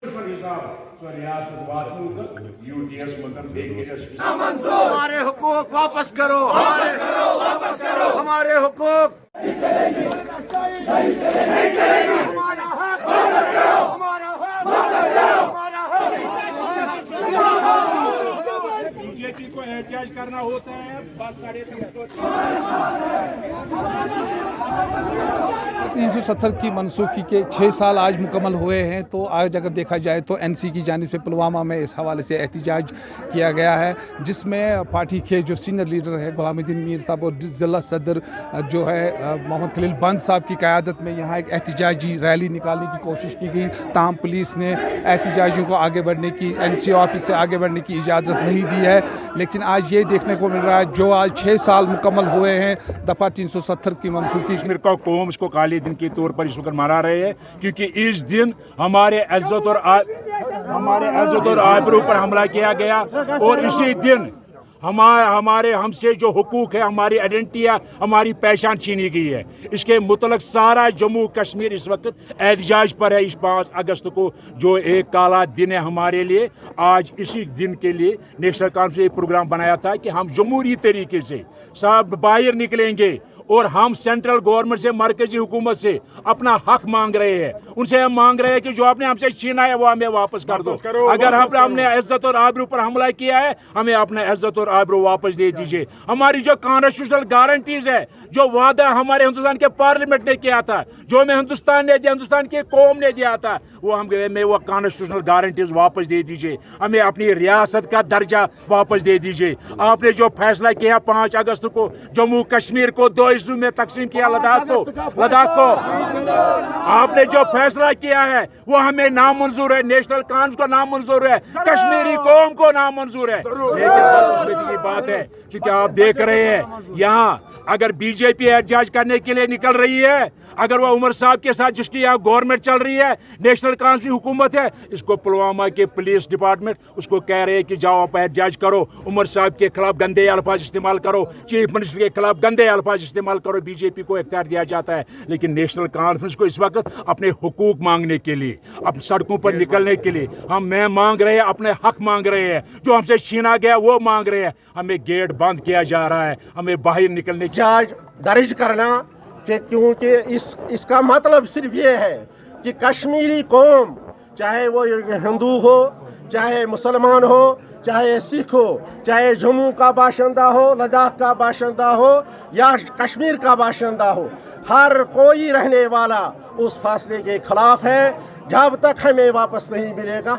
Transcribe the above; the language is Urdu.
ہمارے حقوق واپس کرو، واپس کرو ہمارے حقوق، بی جے پی کو احتجاج کرنا ہوتا ہے بس 370 کی منسوخی کے 6 سال آج مکمل ہوئے ہیں، تو آج اگر دیکھا جائے تو این سی کی جانب سے پلوامہ میں اس حوالے سے احتجاج کیا گیا ہے، جس میں پارٹی کے جو سینئر لیڈر ہے غلام الدین میر صاحب اور ضلع صدر جو ہے محمد خلیل بند صاحب کی قیادت میں یہاں ایک احتجاجی ریلی نکالنے کی کوشش کی گئی، تاہم پولیس نے احتجاجیوں کو آگے بڑھنے کی، این سی آفس سے آگے بڑھنے کی اجازت نہیں دی ہے۔ لیکن آج یہ دیکھنے کو مل رہا ہے جو آج 6 سال مکمل ہوئے ہیں دفعہ 370 کی منسوخی، کشمیر کا قوم اس کو کالے دن کے طور پر اس وقت منا رہے ہیں، کیونکہ اس دن ہمارے عزت اور آبرو پر حملہ کیا گیا، اور اسی دن ہم سے جو حقوق ہے، ہماری آئیڈینٹی ہے، ہماری پہچان چھینی گئی ہے۔ اس کے متعلق سارا جموں کشمیر اس وقت احتجاج پر ہے۔ اس 5 اگست کو جو ایک کالا دن ہے ہمارے لیے، آج اسی دن کے لیے نیشنل کانفرنس نے ایک پروگرام بنایا تھا کہ ہم جمہوری طریقے سے سب باہر نکلیں گے اور ہم سینٹرل گورنمنٹ سے، مرکزی حکومت سے اپنا حق مانگ رہے ہیں۔ ان سے ہم مانگ رہے ہیں کہ جو آپ نے ہم سے چھینا ہے وہ ہمیں واپس کر دو۔ اگر ہم نے عزت اور آبرو پر حملہ کیا ہے، ہمیں اپنا عزت اور آبرو واپس دے دیجیے۔ ہماری جو کانسٹیٹیوشنل گارنٹیز ہے، جو وعدہ ہمارے ہندوستان کے پارلیمنٹ نے کیا تھا، جو ہمیں ہندوستان نے دیا، ہندوستان کی قوم نے دیا تھا، وہ ہمیں وہ کانسٹیٹیوشنل گارنٹیز واپس دے دیجیے۔ ہمیں اپنی ریاست کا درجہ واپس دے دیجیے۔ آپ نے جو فیصلہ کیا 5 اگست کو جموں کشمیر کو 2 حصوں میں تقسیم کیا، لداخ کو آپ نے جو فیصلہ کیا ہے وہ ہمیں نامنظور ہے، نیشنل کانفرنس کو نامنظور ہے، کشمیری قوم کو نامنظور ہے۔ لیکن بدقسمتی کی بات ہے، چونکہ آپ دیکھ رہے ہیں یہاں اگر بی جے پی احتجاج کرنے کے لیے نکل رہی ہے، اگر وہ عمر صاحب کے ساتھ جس کی یہاں گورنمنٹ چل رہی ہے، نیشنل کانفرنس کی حکومت ہے، اس کو پلوامہ کے پولیس ڈپارٹمنٹ اس کو کہہ رہے ہیں کہ جاؤ آپ احتجاج کرو، عمر صاحب کے خلاف گندے الفاظ استعمال کرو، چیف منسٹر کے خلاف گندے الفاظ استعمال کرو۔ بی جے پی کو اختیار دیا جاتا ہے، لیکن نیشنل کانفرنس کو اس وقت اپنے حقوق مانگنے کے لیے، اب سڑکوں پر نکلنے کے لیے میں مانگ رہے ہیں، اپنے حق مانگ رہے ہیں، جو ہم سے چھینا گیا وہ مانگ رہے ہیں۔ ہمیں گیٹ بند کیا جا رہا ہے، ہمیں باہر نکلنے کی درج کرنا کہ کیونکہ اس کا مطلب صرف یہ ہے کہ کشمیری قوم، چاہے وہ ہندو ہو، چاہے مسلمان ہو، چاہے سکھ ہو، چاہے جموں کا باشندہ ہو، لداخ کا باشندہ ہو یا کشمیر کا باشندہ ہو، ہر کوئی رہنے والا اس فیصلے کے خلاف ہے۔ جب تک ہمیں واپس نہیں ملے گا